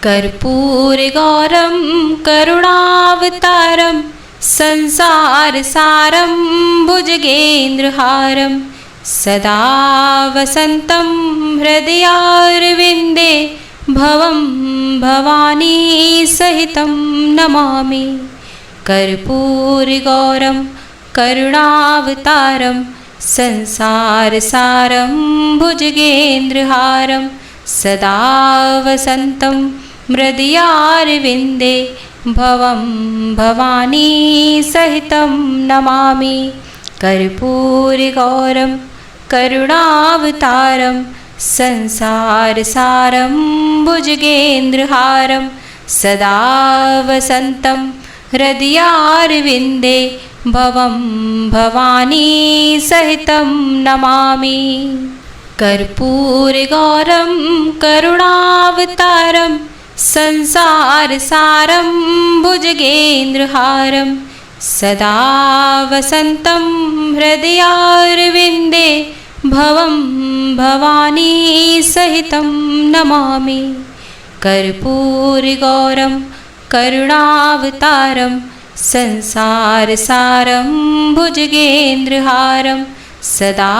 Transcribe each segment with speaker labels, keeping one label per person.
Speaker 1: कर्पूरगौरं करुणावतारं संसारसारं भुजगेन्द्रहारं सदा वसन्तं हृदयारविन्दे भवं भवानी सहितं नमामि। कर्पूरगौरं करुणावतारं संसारसारं भुजगेन्द्रहारं सदा वसन्तं हृदयारविन्दे भवं भवानी सहितं नमामि। कर्पूरगौरं करुणावतारं संसारसारं भुजगेन्द्रहारं सदा वसन्तं हृदयारविन्दे भवं भवानी सहितं नमामि। कर्पूरगौरं करुणावतारं संसारसारं भुजगेन्द्रहारं सदा वसन्तं हृदयारविन्दे भवं भवानी सहितं नमामि। कर्पूरगौरं करुणावतारं संसारसारं भुजगेन्द्रहारं सदा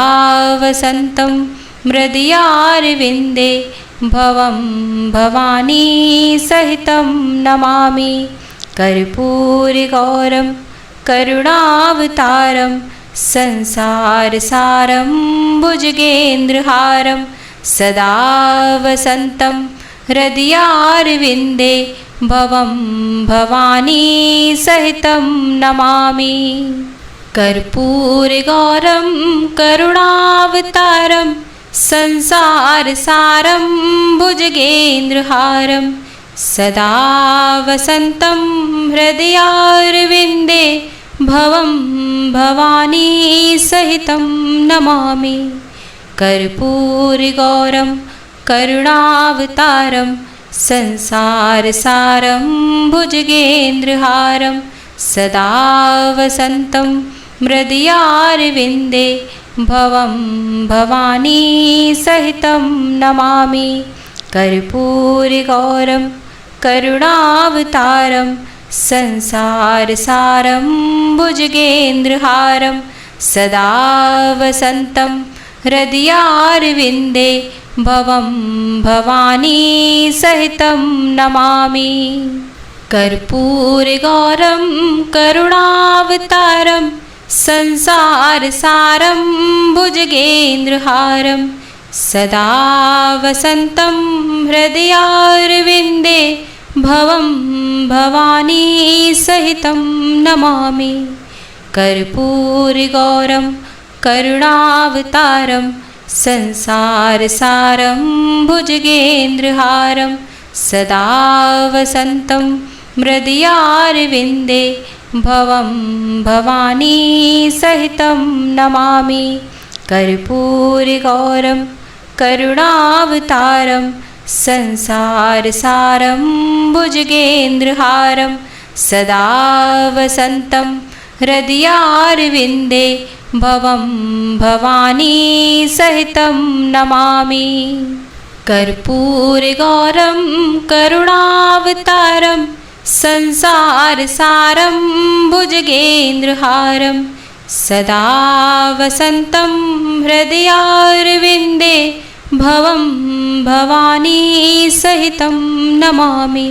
Speaker 1: वसन्तं हृदयारविन्दे भवं भवानी सहितं नमामि। कर्पूरगौरं करुणावतारं संसारसारं भुजगेन्द्रहारं सदा वसन्तं हृदयारविन्दे भवं भवानी सहितं नमामि। कर्पूरगौरं करुणावतारं संसारसारं भुजगेन्द्रहारं सदा वसन्तं हृदयारविन्दे भवं भवानी सहितं नमामि। कर्पूरगौरं करुणावतारं संसारसारं भुजगेन्द्रहारं सदा वसन्तं हृदयारविन्दे भवं भवानी सहितं नमामि। कर्पूरगौरं करुणावतारं संसारसारं भुजगेन्द्रहारं सदा वसन्तं हृदयारविन्दे भवं भवानी सहितं नमामि। कर्पूरगौरं करुणावतारं संसारसारं भुजगेन्द्रहारं सदा वसन्तं हृदयारविन्दे भवं भवानी सहितं नमामि। कर्पूरगौरं करुणावतारं संसारसारं भुजगेन्द्रहारं सदा वसन्तं हृदयारविन्दे भवं भवानी सहितं नमामि। कर्पूरगौरं करुणावतारं संसारसारं भुजगेन्द्रहारं सदा वसन्तं हृदयारविन्दे भवं भवानी सहितं नमामि। कर्पूरगौरं करुणावतारं संसारसारं भुजगेन्द्रहारं सदा वसन्तं हृदयारविन्दे भवं भवानी सहितं नमामि।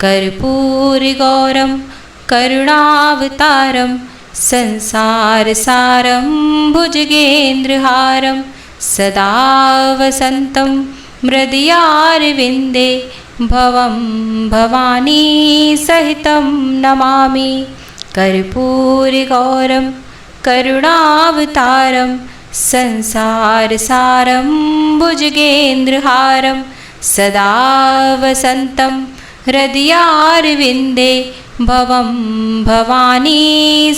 Speaker 1: कर्पूरगौरं करुणावतारं संसारसारं भुजगेन्द्रहारं सदा वसन्तं हृदयारविन्दे भवं भवानी सहितं नमामि। कर्पूरगौरं करुणावतारं संसारसारं भुजगेन्द्रहारं सदा वसन्तं हृदयारविन्दे भवं भवानी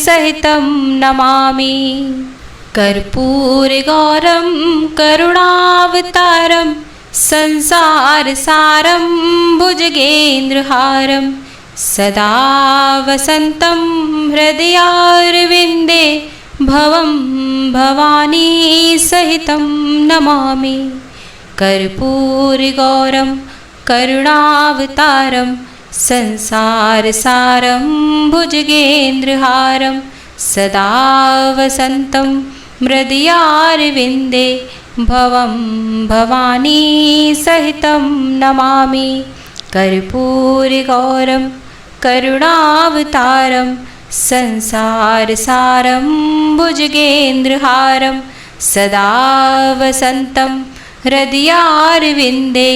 Speaker 1: सहितं नमामि। कर्पूरगौरं करुणावतारं संसारसारं भुजगेन्द्रहारं सदा वसन्तं हृदयारविन्दे भवं भवानी सहितं नमामि। कर्पूरगौरं करुणावतारं संसारसारं भुजगेन्द्रहारं सदा वसन्तं हृदयारविन्दे भवं भवानी सहितं नमामि कर्पूरगौरं करुणावतारं संसारसारं भुजगेन्द्रहारं सदा वसन्तं हृदयारविन्दे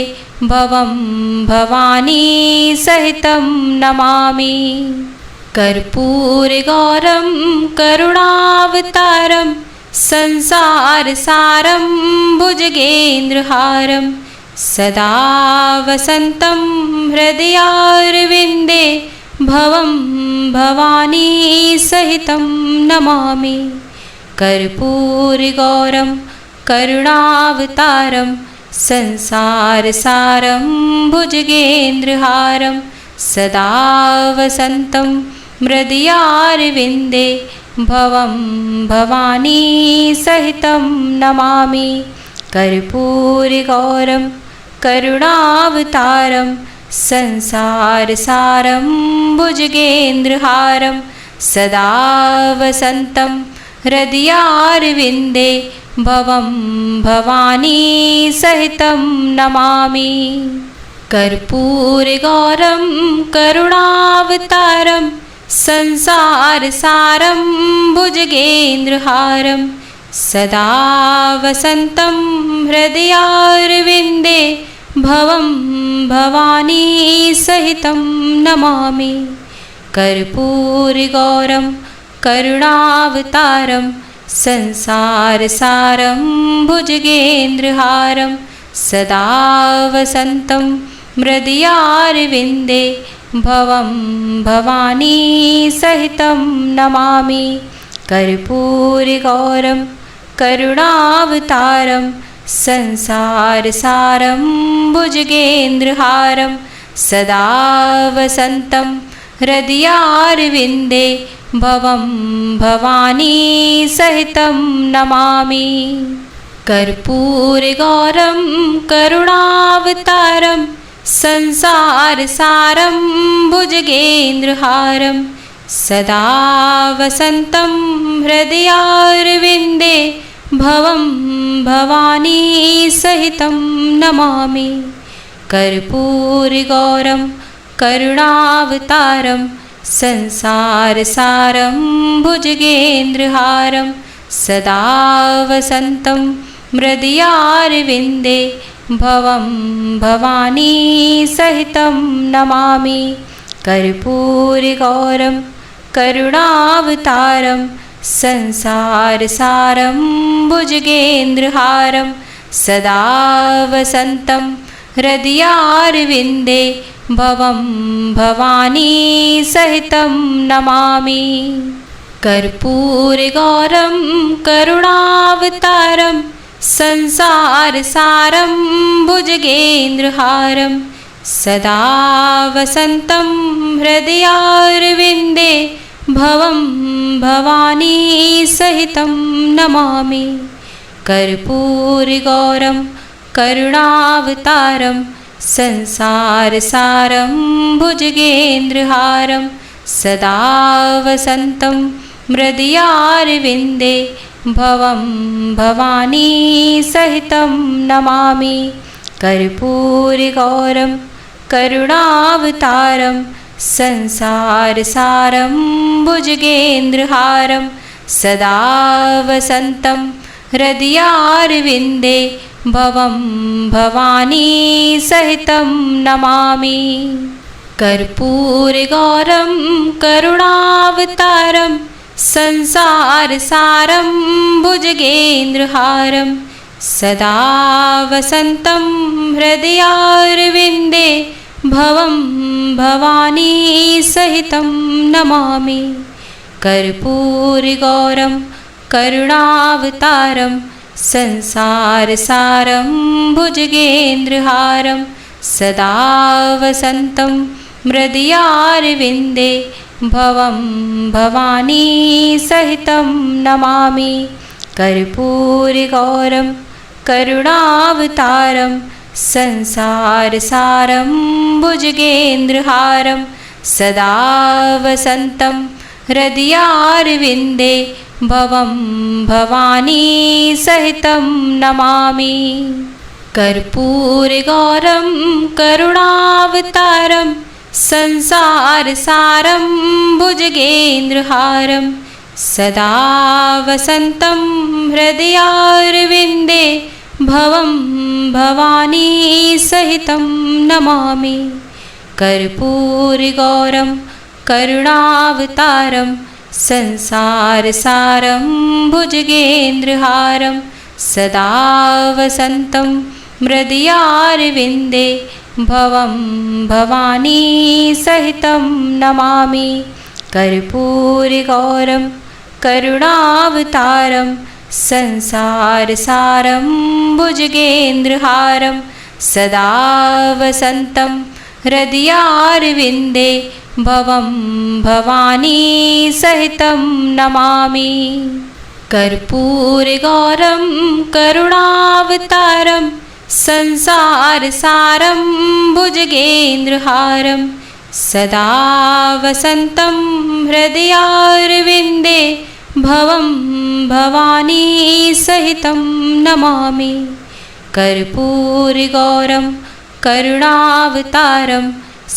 Speaker 1: भवं भवानी सहितं नमामि कर्पूरगौरं करुणावतारं संसारसारं भुजगेन्द्रहारं सदा वसन्तं हृदयारविन्दे भवं भवानी सहितं नमामि कर्पूरगौरं करुणावतारं संसारसारं भुजगेन्द्रहारं सदा वसन्तं हृदयारविन्दे भवं भवानी सहितं नमामि कर्पूरगौरं करुणावतारं संसारसारं भुजगेन्द्रहारं सदा वसन्तं हृदयारविन्दे भवं भवानी सहितं नमामि कर्पूरगौरं करुणावतारं संसारसारं भुजगेन्द्रहारं सदा वसन्तं हृदयारविन्दे भवं भवानी सहितं नमामि कर्पूरगौरं करुणावतारं संसारसारं भुजगेन्द्रहारं सदा वसन्तं हृदयारविन्दे भवं भवानी सहितं नमामि कर्पूरगौरं करुणावतारं संसारसारं भुजगेन्द्रहारं सदा वसन्तं हृदयारविन्दे भवं भवानी सहितं नमामि कर्पूरगौरं करुणावतारं संसारसारं भुजगेन्द्रहारं सदा वसन्तं हृदयारविन्दे भवं भवानी सहितं नमामि कर्पूरगौरं करुणावतारं संसारसारं भुजगेन्द्रहारं सदा वसन्तं हृदयारविन्दे भवं भवानी सहितं नमामि कर्पूरगौरं करुणावतारं संसारसारं भुजगेन्द्रहारं सदा वसन्तं हृदयारविन्दे भवं भवानी सहितं नमामि कर्पूरगौरं करुणावतारं संसारसारं भुजगेन्द्रहारं सदा वसन्तं हृदयारविन्दे भवं भवानी सहितं नमामि कर्पूरगौरं करुणावतारं संसारसारं भुजगेन्द्रहारं सदा वसन्तं हृदयारविन्दे भवं भवानी सहितं नमामि कर्पूरगौरं करुणावतारं संसारसारं भुजगेन्द्रहारं सदा वसन्तं हृदयारविन्दे भवं भवानी सहितं नमामि कर्पूरगौरं करुणावतारं संसारसारं भुजगेन्द्रहारं सदा वसन्तं हृदयारविन्दे भवं भवानी सहितं नमामि कर्पूरगौरं करुणावतारं संसारसारं भुजगेन्द्रहारं सदा वसन्तं हृदयारविन्दे भवं भवानी सहितं नमामि कर्पूरगौरं करुणावतारं संसारसारं भुजगेन्द्रहारं सदा वसन्तं हृदयारविन्दे भवं भवानी सहितं नमामि। कर्पूरगौरं करुणावतारं संसारसारं भुजगेन्द्रहारं सदा वसन्तं हृदयारविन्दे भवं भवानी सहितं नमामि। कर्पूरगौरं करुणावतारं संसारसारं भुजगेन्द्रहारं सदा वसन्तं हृदयारविन्दे भवं भवानी सहितं नमामि। कर्पूरगौरं करुणावतारं संसारसारं भुजगेन्द्रहारं सदा वसन्तं हृदयारविन्दे भवं भवानी सहितं नमामि। कर्पूरगौरं करुणावतारं संसारसारं भुजगेन्द्रहारं सदा वसन्तं हृदयारविन्दे भवं भवानी सहितं नमामि। कर्पूरगौरं करुणावतारं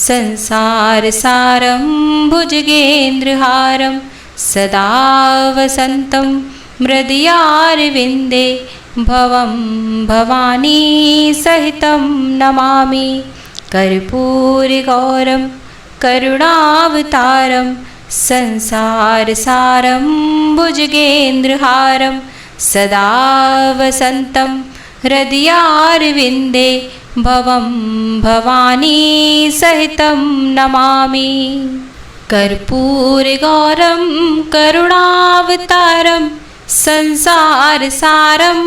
Speaker 1: संसारसारं भुजगेन्द्रहारं सदा वसन्तं हृदयारविन्दे भवं भवानी सहितं नमामि। कर्पूरगौरं करुणावतारं संसारसारं भुजगेन्द्रहारं सदा वसन्तं हृदयारविन्दे भवं भवानी सहितं नमामि। कर्पूरगौरं करुणावतारं संसारसारं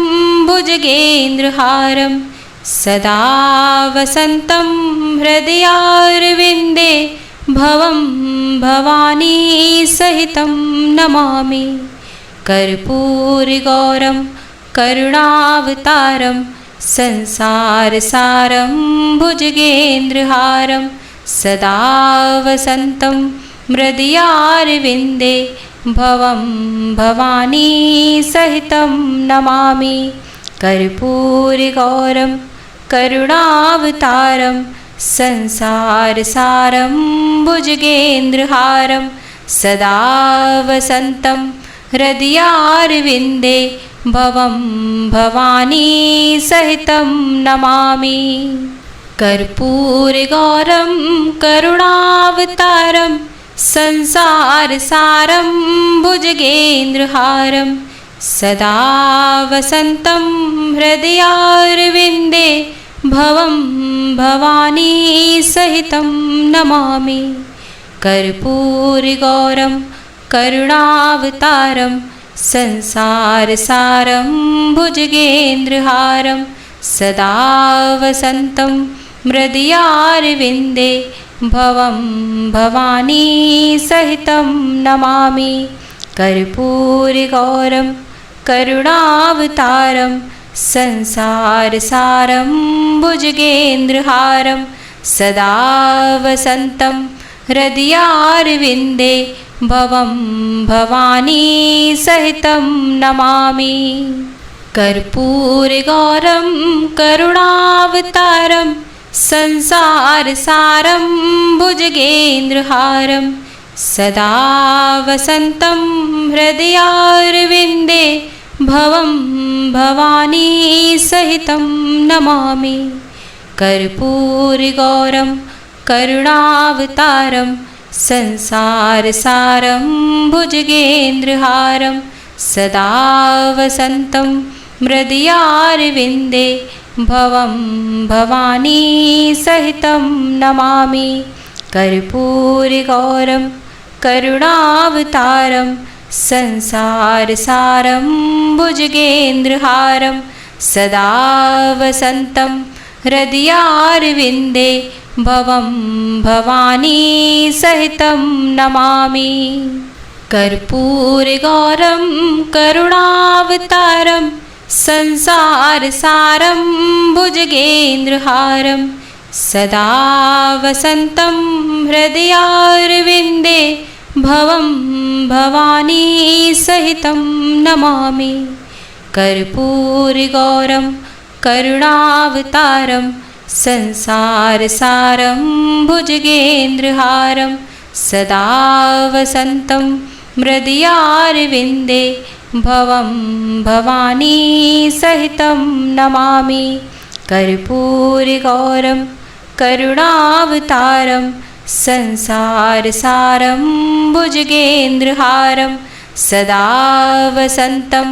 Speaker 1: भुजगेन्द्रहारं सदा वसन्तं हृदयारविन्दे भवं भवानी सहितं नमामि। कर्पूरगौरं करुणावतारं संसारसारं भुजगेन्द्रहारं सदा वसन्तं हृदयारविन्दे भवं भवानी सहितं नमामि। कर्पूरगौरं करुणावतारं संसारसारं भुजगेन्द्रहारं सदा वसन्तं हृदयारविन्दे भवं भवानी सहितं नमामि। कर्पूरगौरं करुणावतारं संसारसारं भुजगेन्द्रहारं सदा वसन्तं हृदयारविन्दे भवं भवानी सहितं नमामि। कर्पूरगौरं करुणावतारं संसारसारं भुजगेन्द्रहारं सदा वसन्तं हृदयारविन्दे भवं भवानी सहितं नमामि। कर्पूरगौरं करुणावतारं संसारसारं भुजगेन्द्रहारं सदा वसन्तं हृदयारविन्दे भवं भवानी सहितं नमामि। कर्पूरगौरं करुणावतारं संसारसारं भुजगेन्द्रहारं सदा वसन्तं हृदयारविन्दे भवं भवानी सहितं नमामि। कर्पूरगौरं करुणावतारं संसारसारं भुजगेन्द्रहारं सदा वसन्तं हृदयारविन्दे भवं भवानी सहितं नमामि। कर्पूरगौरं करुणावतारं संसारसारं भुजगेन्द्रहारं सदा वसन्तं हृदयारविन्दे भवं भवानी सहितं नमामि। कर्पूरगौरं करुणावतारं संसारसारं भुजगेन्द्रहारं सदा वसन्तं हृदयारविन्दे भवं भवानी सहितं नमामि। कर्पूरगौरं करुणावतारं संसारसारं भुजगेन्द्रहारं सदा वसन्तं हृदयारविन्दे भवं भवानी सहितं नमामि। कर्पूरगौरं करुणावतारं संसारसारं भुजगेन्द्रहारं सदा वसन्तं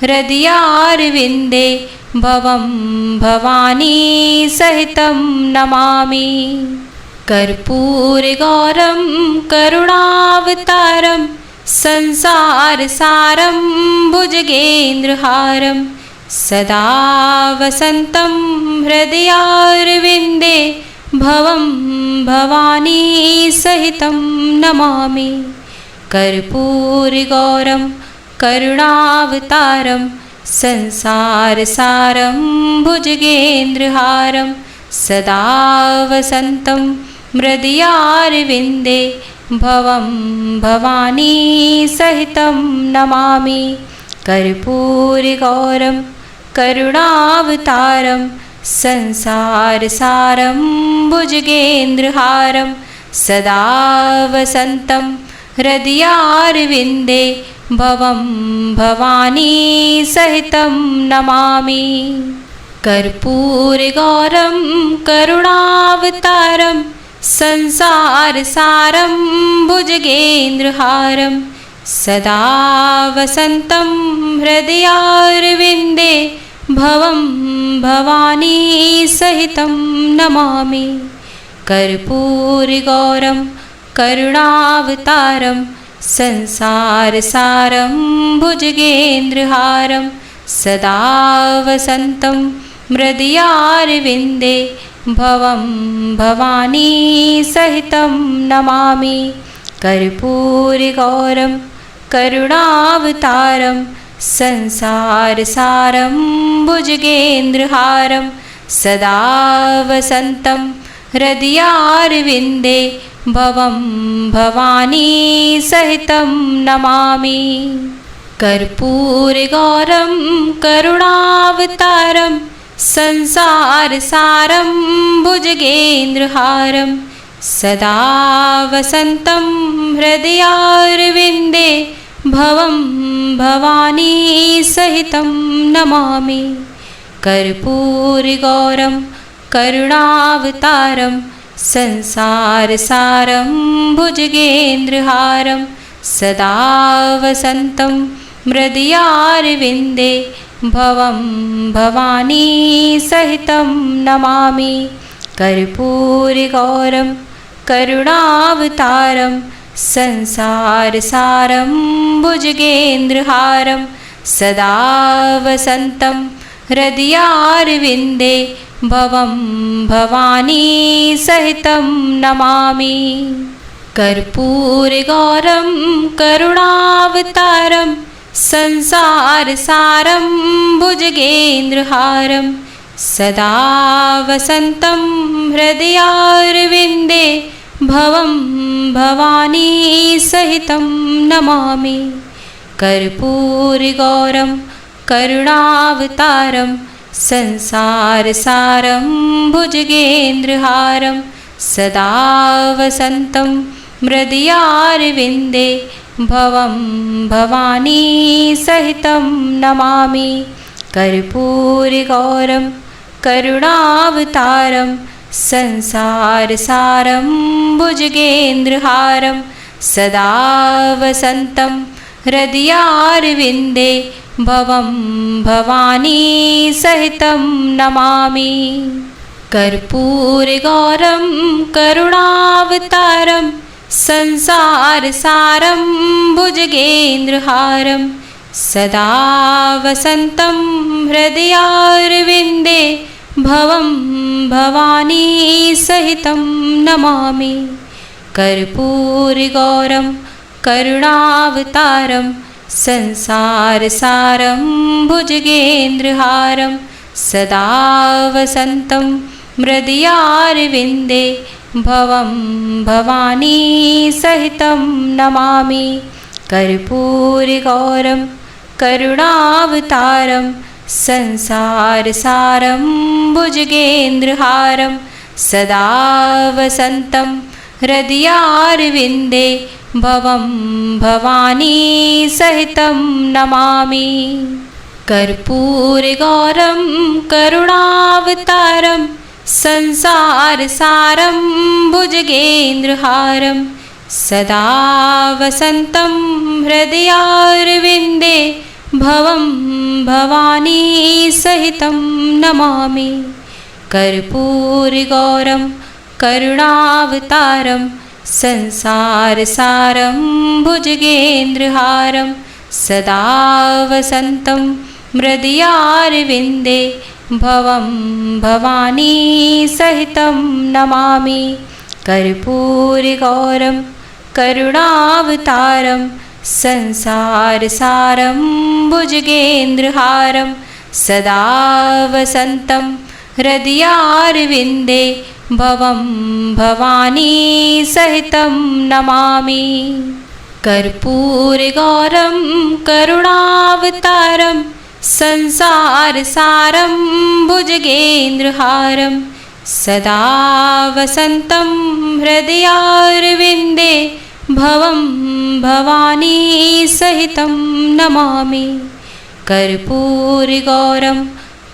Speaker 1: हृदयारविन्दे भवं भवानी सहितं नमामि। कर्पूरगौरं करुणावतारं संसारसारं भुजगेन्द्रहारं सदा वसन्तं हृदयारविन्दे भवं भवानी सहितं नमामि। कर्पूरगौरं करुणावतारं संसारसारं भुजगेन्द्रहारं सदा वसन्तं हृदयारविन्दे भवं भवानी सहितं नमामि। कर्पूरगौरं करुणावतारं संसारसारं भुजगेन्द्रहारं सदा वसन्तं हृदयारविन्दे भवं भवानी सहितं नमामि। कर्पूरगौरं करुणावतारं संसारसारं भुजगेन्द्रहारं सदा वसन्तं हृदयारविन्दे भवं भवानी सहितं नमामि। कर्पूरगौरं करुणावतारं संसारसारं भुजगेन्द्रहारं सदा वसन्तं हृदयारविन्दे भवं भवानी सहितं नमामि। कर्पूरगौरं करुणावतारं संसारसारं भुजगेन्द्रहारं सदा वसन्तं हृदयारविन्दे भवं भवानी सहितं नमामि। कर्पूरगौरं करुणावतारं संसारसारं भुजगेन्द्रहारं सदा वसन्तं हृदयारविन्दे भवं भवानी सहितं नमामि। कर्पूरगौरं करुणावतारं संसारसारं भुजगेन्द्रहारं सदा वसन्तं हृदयारविन्दे भवं भवानी सहितं नमामि। कर्पूरगौरं करुणावतारं संसारसारं भुजगेन्द्रहारं सदा वसन्तं हृदयारविन्दे भवं भवानी सहितं नमामि। कर्पूरगौरं करुणावतारं संसारसारं भुजगेन्द्रहारं सदा वसन्तं हृदयारविन्दे भवं भवानी सहितं नमामि। कर्पूरगौरं करुणावतारं संसारसारं भुजगेन्द्रहारं सदा वसन्तं हृदयारविन्दे भवं भवानी सहितं नमामि। कर्पूरगौरं करुणावतारं संसारसारं भुजगेन्द्रहारं सदा वसन्तं हृदयारविन्दे भवं भवानी सहितं नमामि। कर्पूरगौरं करुणावतारं संसारसारं भुजगेन्द्रहारं सदा वसन्तं हृदयारविन्दे भवं भवानी सहितं नमामि। कर्पूरगौरं करुणावतारं संसारसारं भुजगेन्द्रहारं सदा वसन्तं हृदयारविन्दे भवं भवानी सहितं नमामि। कर्पूरगौरं करुणावतारं संसारसारं भुजगेन्द्रहारं सदा वसन्तं हृदयारविन्दे भवं भवानी सहितं नमामि। कर्पूरगौरं करुणावतारं संसारसारं भुजगेन्द्रहारं सदा वसन्तं हृदयारविन्दे भवं भवानी सहितं नमामि। कर्पूरगौरं करुणावतारं संसारसारं भुजगेन्द्रहारं सदा वसन्तं हृदयारविन्दे भवं भवानी सहितं नमामि। कर्पूरगौरं करुणावतारं संसारसारं भुजगेन्द्रहारं सदा वसन्तं हृदयारविन्दे भवं भवानी सहितं नमामि। कर्पूरगौरं करुणावतारं संसारसारं भुजगेन्द्रहारं सदा वसन्तं हृदयारविन्दे भवं भवानी सहितं नमामि। कर्पूरगौरं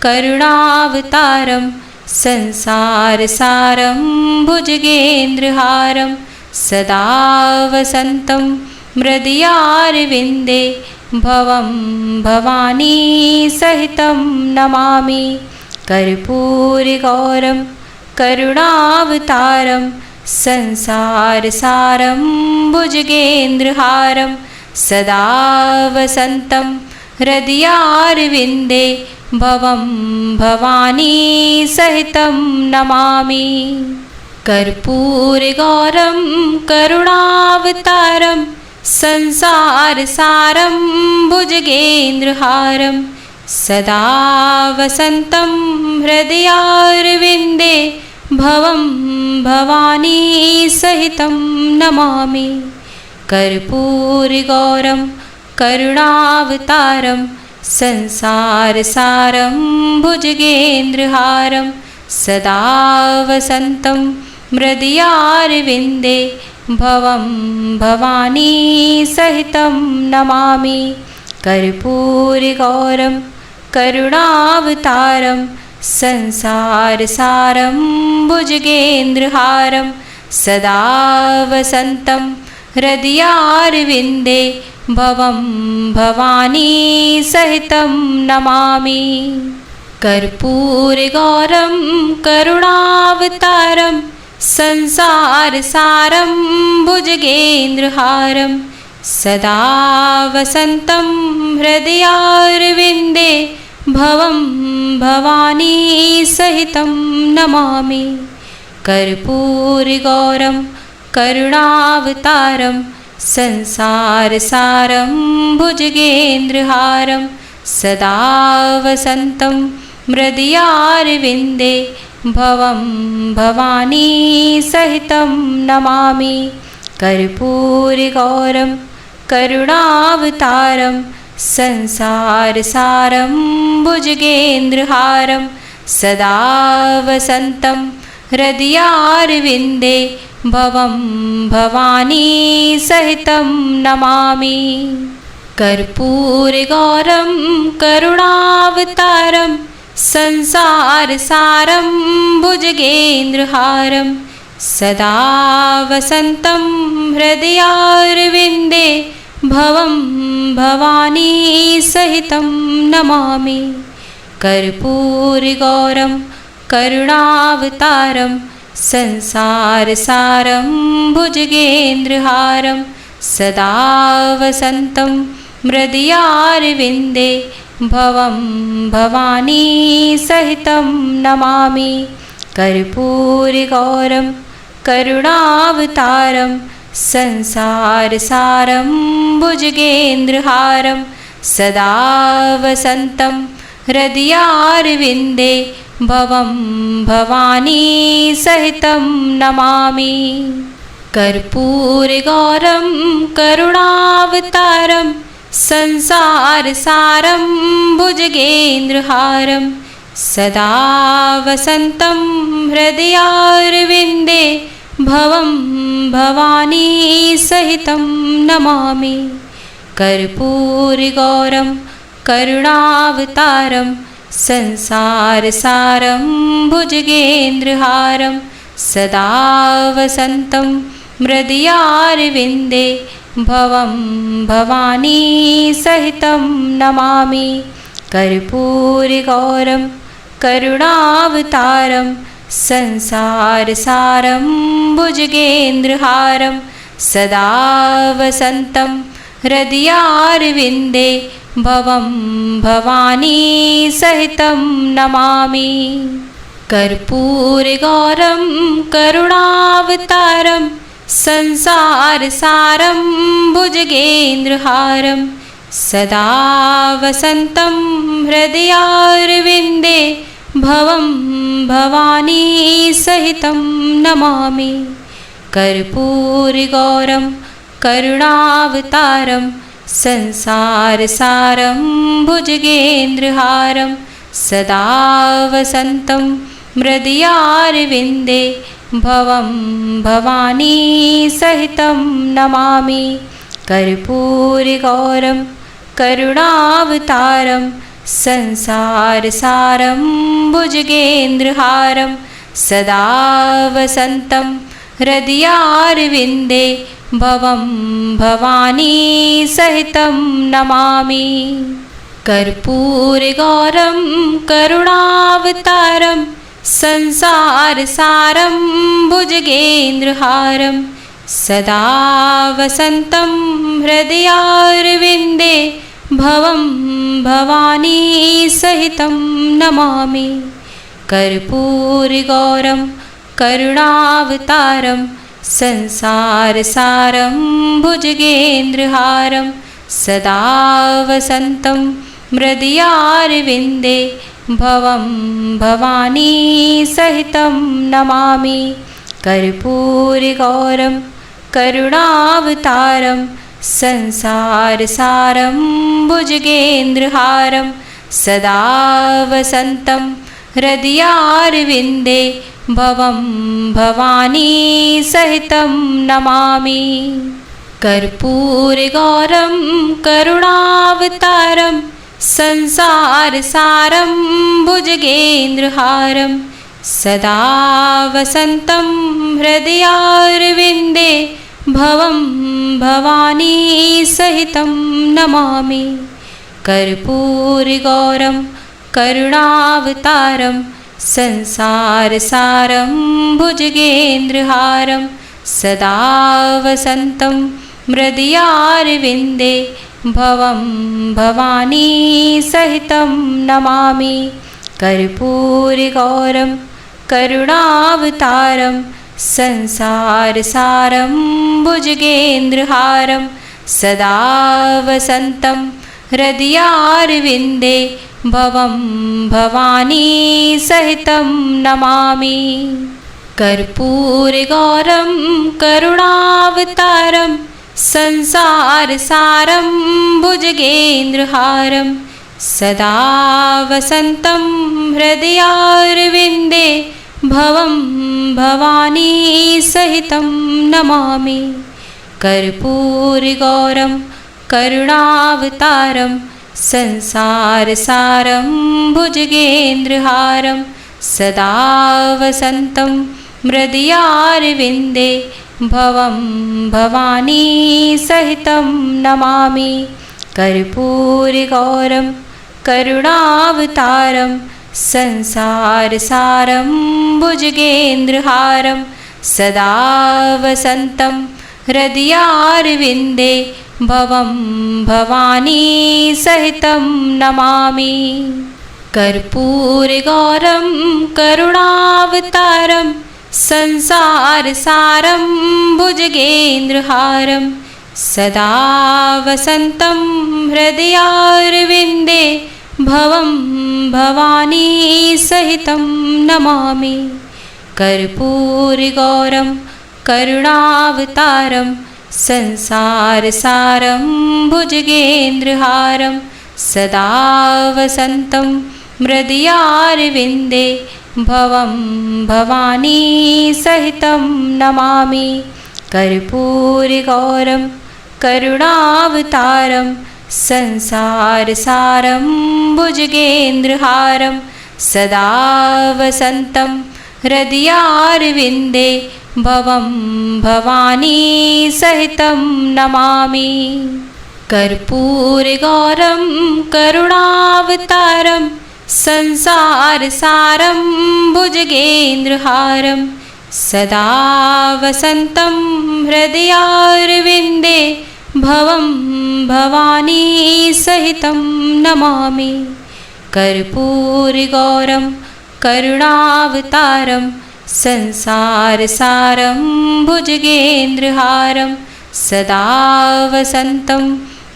Speaker 1: करुणावतारं संसारसारं भुजगेन्द्रहारं सदा वसन्तं हृदयारविन्दे भवं भवानी सहितं नमामि। कर्पूरगौरं करुणावतारं संसारसारं भुजगेन्द्रहारं सदा वसन्तं हृदयारविन्दे भवं भवानी सहितं नमामि। कर्पूरगौरं करुणावतारं संसारसारं भुजगेन्द्रहारं सदा वसन्तं हृदयारविन्दे भवं भवानी सहितं नमामि। कर्पूरगौरं करुणावतारं संसारसारं भुजगेन्द्रहारं सदा वसन्तं हृदयारविन्दे भवं भवानी सहितं नमामि। कर्पूरगौरं करुणावतारं संसारसारं भुजगेन्द्रहारं सदा वसन्तं हृदयारविन्दे भवं भवानी सहितं नमामि। कर्पूरगौरं करुणावतारं संसारसारं भुजगेन्द्रहारं सदा वसन्तं हृदयारविन्दे भवं भवानी सहितं नमामि। कर्पूरगौरं करुणावतारं संसारसारं भुजगेन्द्रहारं सदा वसन्तं हृदयारविन्दे भवं भवानी सहितं नमामि। कर्पूरगौरं करुणावतारं संसारसारं भुजगेन्द्रहारं सदा वसन्तं हृदयारविन्दे भवं भवानी सहितं नमामि। कर्पूरगौरं करुणावतारं संसारसारं भुजगेन्द्रहारं सदा वसन्तं हृदयारविन्दे भवं भवानी सहितं नमामि। कर्पूरगौरं करुणावतारं संसारसारं भुजगेन्द्रहारं सदा वसन्तं हृदयारविन्दे भवं भवानी सहितं नमामि। कर्पूरगौरं करुणावतारं संसारसारं भुजगेन्द्रहारं सदा वसन्तं हृदयारविन्दे भवं भवानी सहितं नमामि। कर्पूरगौरं करुणावतारं संसारसारं भुजगेन्द्रहारं सदा वसन्तं हृदयारविन्दे भवं भवानी सहितं नमामि। कर्पूरगौरं करुणावतारं संसारसारं भुजगेन्द्रहारं सदा वसन्तं हृदयारविन्दे भवं भवानी सहितं नमामि। कर्पूरगौरं करुणावतारं संसारसारं भुजगेन्द्रहारं सदा वसन्तं हृदयारविन्दे भवं भवानी सहितं नमामि। कर्पूरगौरं करुणावतारं संसारसारं भुजगेन्द्रहारं सदा वसन्तं हृदयारविन्दे भवं भवानी सहितं नमामि। कर्पूरगौरं करुणावतारं संसारसारं भुजगेन्द्रहारं सदा वसन्तं हृदयारविन्दे भवं भवानी सहितं नमामि। कर्पूरगौरं करुणावतारं संसारसारं भुजगेन्द्रहारं सदा वसन्तं हृदयारविन्दे भवं भवानी सहितं नमामि। कर्पूरगौरं करुणावतारं संसारसारं भुजगेन्द्रहारं सदा वसन्तं हृदयारविन्दे भवं भवानी सहितं नमामि। कर्पूरगौरं करुणावतारं संसारसारं भुजगेन्द्रहारं सदा वसन्तं हृदयारविन्दे भवं भवानी सहितं नमामि। कर्पूरगौरं करुणावतारं संसारसारं भुजगेन्द्रहारं सदा वसन्तं हृदयारविन्दे भवं भवानी सहितं नमामि। कर्पूरगौरं करुणावतारं संसारसारं भुजगेन्द्रहारं सदा वसन्तं हृदयारविन्दे भवं भवानी सहितं नमामि। कर्पूरगौरं करुणावतारं संसारसारं भुजगेन्द्रहारं सदा वसन्तं हृदयारविन्दे भवं भवानी सहितं नमामि। कर्पूरगौरं करुणावतारं संसारसारं भुजगेन्द्रहारं सदा वसन्तं हृदयारविन्दे भवं भवानी सहितं नमामि। कर्पूरगौरं करुणावतारं संसारसारं भुजगेन्द्रहारं सदा वसन्तं हृदयारविन्दे भवं भवानी सहितं नमामि। कर्पूरगौरं करुणावतारं संसारसारं भुजगेन्द्रहारं सदा वसन्तं हृदयारविन्दे भवं भवानी सहितं नमामि। कर्पूरगौरं करुणावतारं संसारसारं भुजगेन्द्रहारं सदा वसन्तं हृदयारविन्दे भवं भवानी सहितं नमामि। कर्पूरगौरं करुणावतारं संसारसारं भुजगेन्द्रहारं सदा वसन्तं हृदयारविन्दे भवं भवानी सहितं नमामि। कर्पूरगौरं करुणावतारं संसारसारं भुजगेन्द्रहारं सदा वसन्तं हृदयारविन्दे भवं भवानी सहितं नमामि। कर्पूरगौरं करुणावतारं संसारसारं भुजगेन्द्रहारं सदा वसन्तं हृदयारविन्दे भवं भवानी सहितं नमामि। कर्पूरगौरं करुणावतारं संसारसारं भुजगेन्द्रहारं सदा वसन्तं हृदयारविन्दे भवं भवानी सहितं नमामि। कर्पूरगौरं करुणावतारं संसारसारं भुजगेन्द्रहारं सदा वसन्तं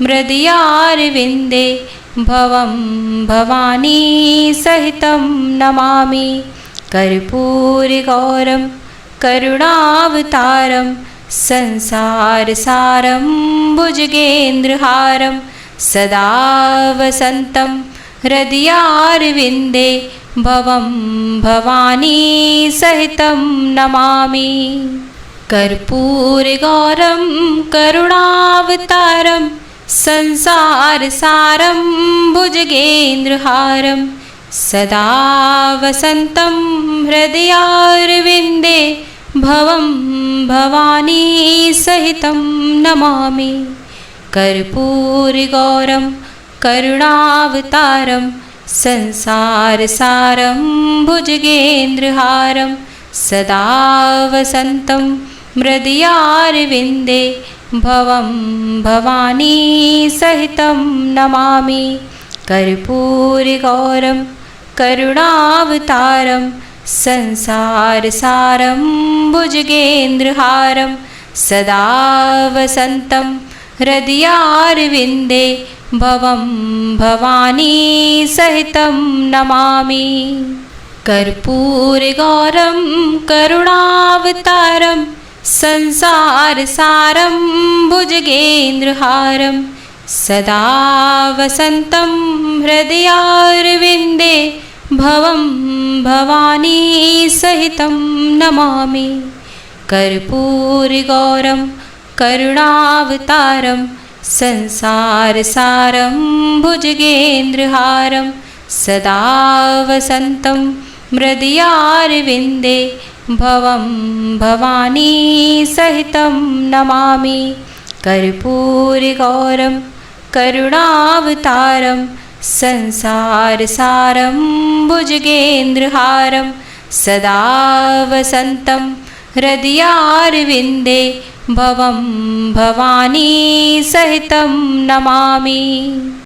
Speaker 1: हृदयारविन्दे भवं भवानी सहितं नमामि। कर्पूरगौरं करुणावतारं संसारसारं भुजगेन्द्रहारं सदा वसन्तं हृदयारविन्दे भवं भवानी सहितं नमामि। कर्पूरगौरं करुणावतारं संसारसारं भुजगेन्द्रहारं सदा वसन्तं हृदयारविन्दे भवं भवानी सहितं नमामि। कर्पूरगौरं करुणावतारं संसारसारं भुजगेन्द्रहारं सदा वसन्तं हृदयारविन्दे भवं भवानी सहितं नमामि। कर्पूरगौरं करुणावतारं संसारसारं भुजगेन्द्रहारं सदा वसन्तं हृदयारविन्दे भवं भवानी सहितं नमामि। कर्पूरगौरं करुणावतारं संसारसारं भुजगेन्द्रहारं सदा वसन्तं हृदयारविन्दे भवं भवानी सहितं नमामि। कर्पूरगौरं करुणावतारं संसारसारं भुजगेन्द्रहारं सदा वसन्तं हृदयारविन्दे भवं भवानी सहितं नमामि। कर्पूरगौरं करुणावतारं संसारसारं भुजगेन्द्रहारं सदा वसन्तं हृदयारविन्दे भवं भवानी सहितं नमामि।